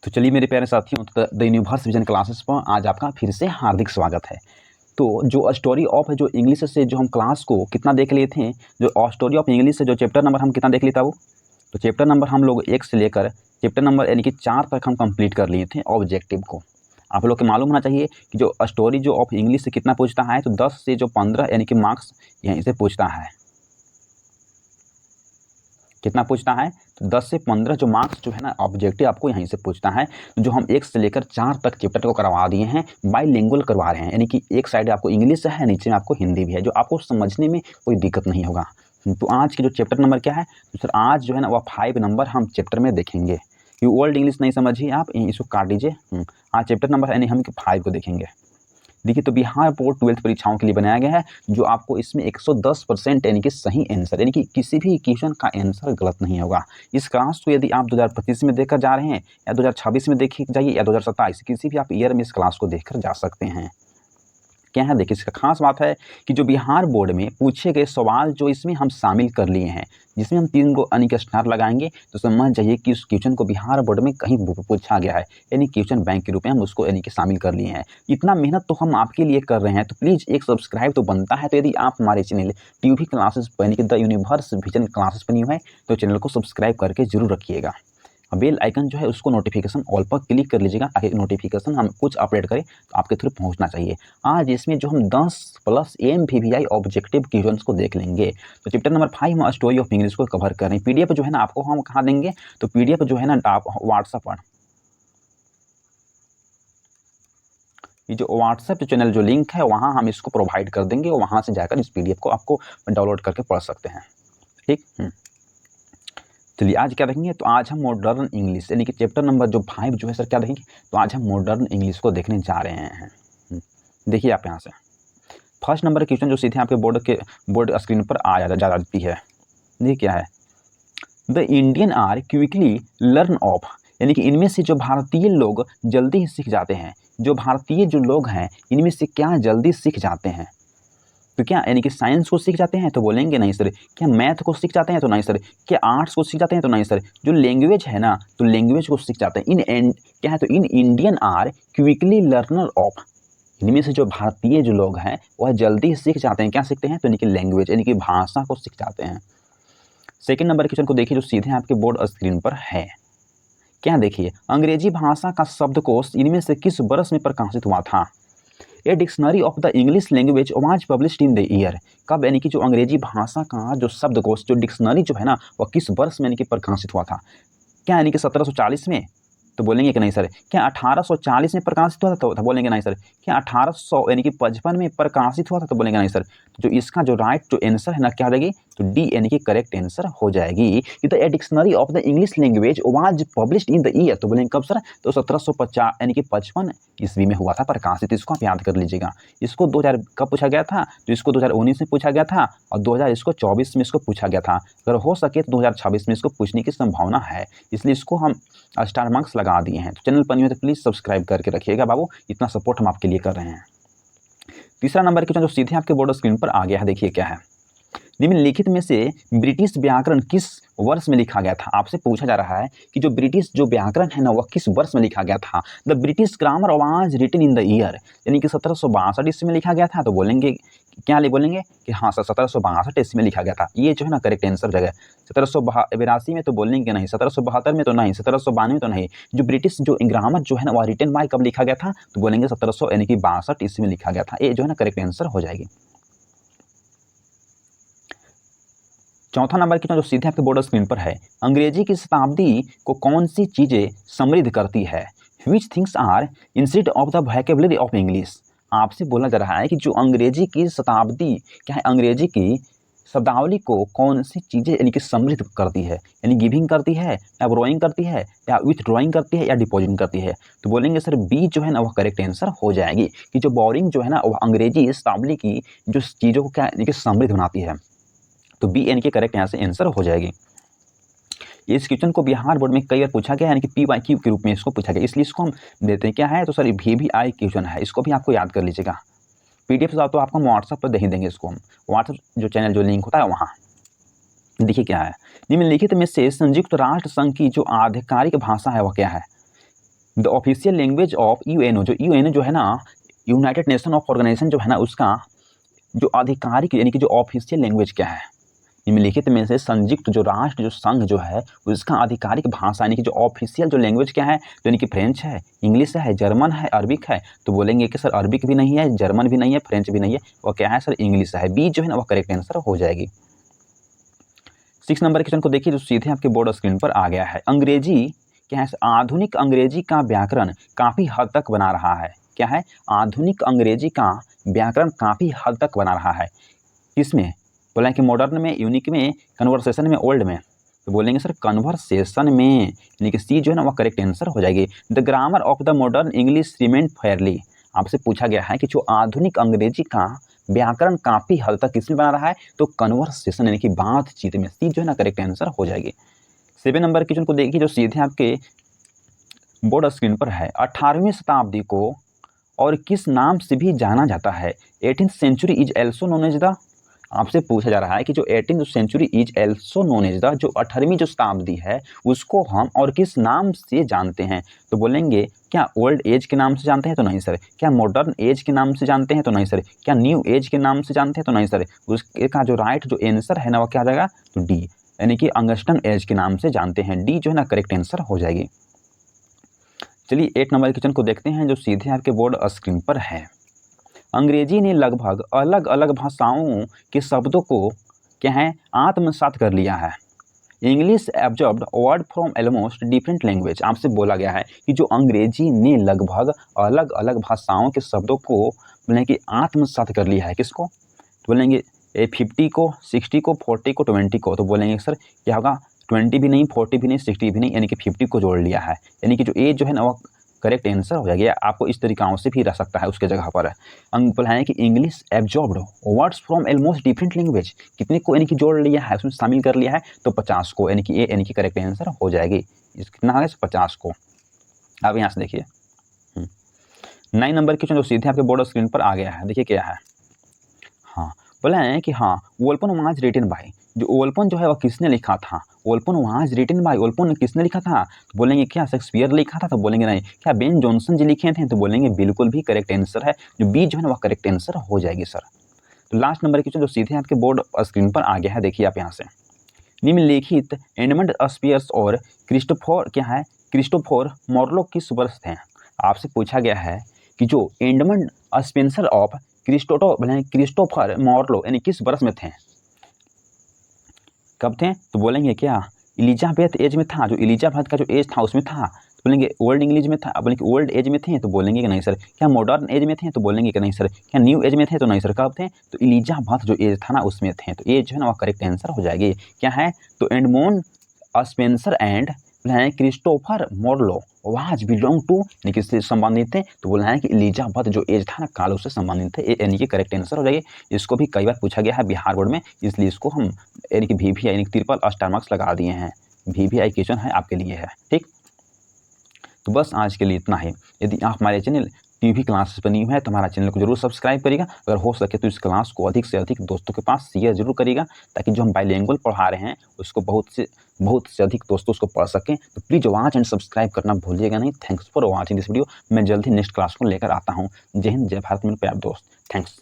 तो चलिए मेरे प्यारे साथियों, द यूनिवर्स विजन क्लासेस पर आज आपका फिर से हार्दिक स्वागत है। तो जो स्टोरी ऑफ जो इंग्लिश से जो हम क्लास को कितना देख लिए थे, जो स्टोरी ऑफ इंग्लिश से जो चैप्टर नंबर हम कितना देख लिए था वो, तो चैप्टर नंबर हम लोग 1 से लेकर चैप्टर नंबर यानी कि 4 तक हम कंप्लीट कर लिए थे ऑब्जेक्टिव को। आप लोग को मालूम होना चाहिए कि जो स्टोरी जो ऑफ इंग्लिश से कितना पूछता है, तो 10 से जो 15 यानी कि मार्क्स यहीं से पूछता है। कितना पूछता है? तो 10 से 15 जो मार्क्स जो है ना ऑब्जेक्टिव आपको यहीं से पूछता है। जो हम 1 से लेकर 4 तक चैप्टर को करवा दिए हैं, बाइलिंगुअल करवा रहे हैं, यानी कि एक साइड आपको इंग्लिश है, नीचे में आपको हिंदी भी है, जो आपको समझने में कोई दिक्कत नहीं होगा। तो आज के जो चैप्टर नंबर क्या है, तो सर आज जो है ना वह 5 नंबर हम चैप्टर में देखेंगे। ये ओल्ड इंग्लिश नहीं समझिए आप, इसको काट दीजिए। आज चैप्टर नंबर यानी हम 5 को देखेंगे। देखिए, तो बिहार बोर्ड 12th परीक्षाओं के लिए बनाया गया है, जो आपको इसमें 110% यानी कि सही आंसर, यानी कि किसी भी क्वेश्चन का आंसर गलत नहीं होगा। इस क्लास को यदि आप 2025 में देखकर जा रहे हैं, या 2026 में देख जाइए, या 2027, किसी भी आप ईयर में इस क्लास को देखकर जा सकते हैं। क्या है, देखिए इसका खास बात है कि जो बिहार बोर्ड में पूछे गए सवाल जो इसमें हम शामिल कर लिए हैं, जिसमें हम 3 को यानी कि स्टार लगाएंगे, तो समझ जाइए कि उस क्वेश्चन को बिहार बोर्ड में कहीं पूछा गया है, यानी क्वेश्चन बैंक के रूप में हम उसको यानी कि शामिल कर लिए हैं। इतना मेहनत तो हम आपके लिए कर रहे हैं, तो प्लीज़ एक सब्सक्राइब तो बनता है। तो यदि आप हमारे चैनल ट्यूबी क्लासेस यानी कि द यूनिवर्स विजन क्लासेस पर न्यू है, तो चैनल को सब्सक्राइब करके जरूर रखिएगा। बेल आइकन जो है उसको नोटिफिकेशन ऑल पर क्लिक कर लीजिएगा, ताकि नोटिफिकेशन हम कुछ अपडेट करें तो आपके थ्रू पहुंचना चाहिए। आज इसमें जो हम 10+ MVVI ऑब्जेक्टिव क्वेश्चंस को देख लेंगे। तो चैप्टर नंबर 5 हम स्टोरी ऑफ इंग्लिश को कवर कर रहे हैं। पीडीएफ जो है ना आपको हम कहाँ देंगे, तो पीडीएफ जो है ना आप व्हाट्सएप पर, ये जो व्हाट्सएप चैनल जो लिंक है वहाँ हम इसको प्रोवाइड कर देंगे, और वहाँ से जाकर इस पीडीएफ को आपको डाउनलोड करके पढ़ सकते हैं। ठीक। चलिए आज क्या देखेंगे, तो आज हम मॉडर्न इंग्लिश यानी कि चैप्टर नंबर जो 5 जो है सर क्या देखेंगे, तो आज हम मॉडर्न इंग्लिश को देखने जा रहे हैं। देखिए आप यहाँ से फर्स्ट नंबर क्वेश्चन जो सीधे आपके बोर्ड स्क्रीन पर आ जाती है। ये क्या है, the Indian are quickly learn of, यानी कि इनमें से जो भारतीय लोग जल्दी ही सीख जाते हैं। जो भारतीय जो लोग हैं इनमें से क्या जल्दी सीख जाते हैं, तो क्या यानी कि साइंस को सीख जाते हैं, तो बोलेंगे नहीं सर। क्या मैथ को सीख जाते हैं, तो नहीं सर। क्या आर्ट्स को सीख जाते हैं, तो नहीं सर। जो लैंग्वेज है ना, तो लैंग्वेज को सीख जाते हैं। क्या है, तो इन Indian are quickly learner of, इनमें से जो भारतीय जो लोग हैं वह जल्दी सीख जाते हैं। क्या सीखते हैं, तो यानी कि लैंग्वेज यानी कि भाषा को सीख जाते हैं। सेकेंड नंबर क्वेश्चन को देखिए जो सीधे आपके बोर्ड स्क्रीन पर है। क्या देखिए, अंग्रेजी भाषा का शब्दकोश इनमें से किस वर्ष में प्रकाशित हुआ था। A dictionary of the English language was published in the year, कब यानी कि जो अंग्रेजी भाषा का जो शब्दकोश जो डिक्शनरी जो है ना वह किस वर्ष में यानी कि प्रकाशित हुआ था। क्या यानी कि 1740 में, तो बोलेंगे कि नहीं सर। क्या 1840 में प्रकाशित हुआ था, तो बोलेंगे नहीं सर। क्या 1800 यानी कि 55 में प्रकाशित हुआ था, तो बोलेंगे नहीं सर। जो इसका जो राइट जो आंसर है ना क्या हो जाएगी, तो डी यानी कि करेक्ट आंसर हो जाएगी। The dictionary of the English language was published in the year, तो बोलेंगे कब सर, तो 1750 यानी कि 55 ईस्वी में हुआ था प्रकाशित। इसको आप याद कर लीजिएगा। इसको 2000 कब पूछा गया था, तो इसको 2019 में पूछा गया था, और 2024 में इसको पूछा गया था। अगर हो सके तो 2026 में इसको पूछने की संभावना है, इसलिए इसको हम स्टार मार्क्स लगा दिए हैं। तो चैनल पर न्यू है तो प्लीज़ सब्सक्राइब करके रखिएगा बाबू, इतना सपोर्ट हम आपके लिए कर रहे हैं। तीसरा नंबर क्वेश्चन जो सीधे आपके बोर्ड स्क्रीन पर आ गया है, देखिए क्या है। निम्नलिखित में से ब्रिटिश व्याकरण किस वर्ष में लिखा गया था। आपसे पूछा जा रहा है कि जो ब्रिटिश जो व्याकरण है ना वह किस वर्ष में लिखा गया था। The British grammar was written in the year, यानी कि 1762 ईस्वी में लिखा गया था, तो बोलेंगे क्या बोलेंगे कि हाँ सर 1762 ईस्वी में लिखा गया था। ये जो है ना करेक्ट आंसर जगह 1782 में, तो बोलेंगे नहीं। 1772 में तो नहीं, 1792 में तो नहीं। जो ब्रिटिश जो ग्रामर जो है ना वह रिटन बाय कब लिखा गया था, तो बोलेंगे 1700 यानी कि 62 ईस्वी में लिखा गया था। ये जो है ना करेक्ट आंसर हो जाएगी। चौथा नंबर की जो सीधे आपके बोर्ड स्क्रीन पर है, अंग्रेजी की शताब्दी को कौन सी चीजें समृद्ध करती है। Which things are inside of the vocabulary of English. आपसे बोला जा रहा है कि जो अंग्रेजी की शताब्दी क्या है, अंग्रेजी की शब्दावली को कौन सी चीजें यानी कि समृद्ध करती है, यानी गिविंग करती है, या ब्रोइंग करती है, या विथ ड्रॉइंग करती है, या डिपोजिट करती है। तो बोलेंगे सर बी जो है ना वह करेक्ट आंसर हो जाएगी, कि जो बोरिंग जो है ना वह अंग्रेजी शब्दावली की जो चीज़ों को क्या यानी कि समृद्ध बनाती है। तो बी यानी कि करेक्ट यहाँ से आंसर हो जाएगी। इस क्वेश्चन को बिहार बोर्ड में कई बार पूछा गया, यानी कि PYQ के रूप में इसको पूछा गया, इसलिए इसको हम देते हैं क्या है, तो सर VVI क्वेश्चन है, इसको भी आपको याद कर लीजिएगा। PDF तो आपको व्हाट्सएप पर दे ही देंगे, इसको हम व्हाट्सएप जो चैनल जो लिंक होता है वहाँ। देखिए क्या है, निम्नलिखित में से संयुक्त राष्ट्र संघ की जो आधिकारिक भाषा है वह क्या है। The official language of UNO, जो यूएनओ जो है ना, यूनाइटेड नेशन ऑफ ऑर्गेनाइजेशन जो है ना, उसका जो आधिकारिक यानी कि जो ऑफिशियल लैंग्वेज क्या है, निम्नलिखित में से संयुक्त जो राष्ट्र जो संघ जो है उसका आधिकारिक भाषा यानी कि जो ऑफिशियल जो लैंग्वेज क्या है, तो यानी कि फ्रेंच है, इंग्लिश है, जर्मन है, अरबिक है। तो बोलेंगे कि सर अरबिक भी नहीं है, जर्मन भी नहीं है, फ्रेंच भी नहीं है, वो क्या है सर, इंग्लिश है। बी जो है ना वो करेक्ट आंसर हो जाएगी। 6 नंबर क्वेश्चन को देखिए जो सीधे आपके बोर्ड स्क्रीन पर आ गया है। अंग्रेजी क्या है, आधुनिक अंग्रेजी का व्याकरण काफ़ी हद तक बना रहा है। क्या है, आधुनिक अंग्रेजी का व्याकरण काफ़ी हद तक बना रहा है। किसमें, बोला कि मॉडर्न में, यूनिक में, कन्वर्सेशन में, ओल्ड में। तो बोलेंगे सर कन्वर्सेशन में, यानी कि सी जो है ना वो करेक्ट आंसर हो जाएगी। The grammar of the modern English remain Fairlie, आपसे पूछा गया है कि जो आधुनिक अंग्रेजी का व्याकरण काफ़ी हद तक किसमें बना रहा है, तो कन्वर्सेशन यानी कि बातचीत में। सी जो है ना करेक्ट आंसर हो जाएगी। 7 नंबर क्वेश्चन को देखिए जो सीधे आपके बोर्ड स्क्रीन पर है। 18वीं शताब्दी को और किस नाम से भी जाना जाता है। 18th century is also known as the, आपसे पूछा जा रहा है कि जो 18th century is also known as the, जो 18वीं जो शताब्दी है उसको हम और किस नाम से जानते हैं। तो बोलेंगे क्या ओल्ड एज के नाम से जानते हैं, तो नहीं सर। क्या मॉडर्न एज के नाम से जानते हैं, तो नहीं सर। क्या न्यू एज के नाम से जानते हैं, तो नहीं सर। उसका जो राइट जो आंसर है ना वो क्या आ जाएगा, तो डी, यानी कि अंगस्टन एज के नाम से जानते हैं। डी जो है ना करेक्ट आंसर हो जाएगी। चलिए 8 नंबर क्वेश्चन को देखते हैं जो सीधे आपके बोर्ड स्क्रीन पर है। अंग्रेजी ने लगभग अलग अलग भाषाओं के शब्दों को क्या है, आत्मसात कर लिया है। English absorbed word from almost different language, आपसे बोला गया है कि जो अंग्रेजी ने लगभग अलग अलग भाषाओं के शब्दों को बोले कि आत्मसात कर लिया है। किसको, तो बोलेंगे 50 को, 60 को, 40 को, 20 को। तो बोलेंगे सर क्या होगा, 20 भी नहीं, 40 भी नहीं, 60 भी नहीं, यानी कि 50 को जोड़ लिया है। यानी कि जो ए जो है ना वो करेक्ट आंसर हो जाएगा। आपको इस तरीकाओं से भी रह सकता है उसके जगह पर। बोला है कि English absorbed words from almost different language, कितने को यानी कि जोड़ लिया है, उसमें शामिल कर लिया है, तो 50 को, यानी कि ए यानी कि करेक्ट आंसर हो जाएगी। कितना आ गया, 50 को। अब यहाँ से देखिए 9 नंबर क्वेश्चन जो सीधे आपके बोर्ड स्क्रीन पर आ गया है। देखिए क्या है, हाँ बोला है कि हाँ वोल्पन वाज रिटन बाय, जो वोल्पन जो है वह किसने लिखा था। वोल्पन वाज रिटन बाय, वोल्पन किसने लिखा था, तो बोलेंगे क्या शेक्सपियर लिखा था, तो बोलेंगे नहीं। क्या बेन जॉनसन जी लिखे थे, तो बोलेंगे बिल्कुल भी करेक्ट आंसर है, जो बी जो है ना वह करेक्ट आंसर हो जाएगी सर। तो लास्ट नंबर क्वेश्चन जो सीधे आपके बोर्ड स्क्रीन पर आ गया है। देखिए आप यहाँ से, निम्नलिखित एडमंड स्पियर्स और क्रिस्टोफर क्या है, क्रिस्टोफर मॉर्लो किस वर्ष थे। आपसे पूछा गया है कि जो एडमंड स्पेंसर ऑफ क्रिस्टोफर मॉर्लो यानी किस वर्ष में थे, कब थे, तो बोलेंगे क्या इलिजाबेथ एज में था, जो इलिजाबेथ का जो एज था उसमें था, तो बोलेंगे ओल्ड इंग्लिश में था, बोलेंगे ओल्ड एज में थे, तो बोलेंगे कि नहीं सर। क्या मॉडर्न एज में थे, तो बोलेंगे कि नहीं सर। क्या न्यू एज में थे, तो नहीं सर। कब थे, तो इलिजाबेथ जो एज था ना उसमें थे, तो एज जो है ना वह करेक्ट आंसर हो जाएगी। क्या है, तो Edmund Spenser and Christopher Marlowe was belong to, यानी किससे संबंधित थे, तो बोलना है कि इलिजाबेथ जो एज था ना काल उससे संबंधित थे, यानी कि करेक्ट आंसर हो जाएगी। इसको भी कई बार पूछा गया है बिहार बोर्ड में, इसलिए इसको हम यानी कि VVI यानी ट्रिपल स्टार मार्क्स लगा दिए हैं। VVI क्वेश्चन है आपके लिए है, ठीक। तो बस आज के लिए इतना ही। यदि आप हमारे चैनल TV क्लासेस पर न्यू है तो हमारा चैनल को जरूर सब्सक्राइब करिएगा। अगर हो सके तो इस क्लास को अधिक से अधिक दोस्तों के पास शेयर जरूर करिएगा, ताकि जो हम बाइलिंगुअल पढ़ा रहे हैं उसको बहुत से अधिक दोस्तों उसको पढ़ सकें। तो प्लीज़ वॉच एंड सब्सक्राइब करना भूलिएगा नहीं। Thanks for watching this video. मैं जल्द ही नेक्स्ट क्लास को लेकर आता हूँ। जय हिंद, जय भारत, मेरे प्यारे दोस्त। थैंक्स।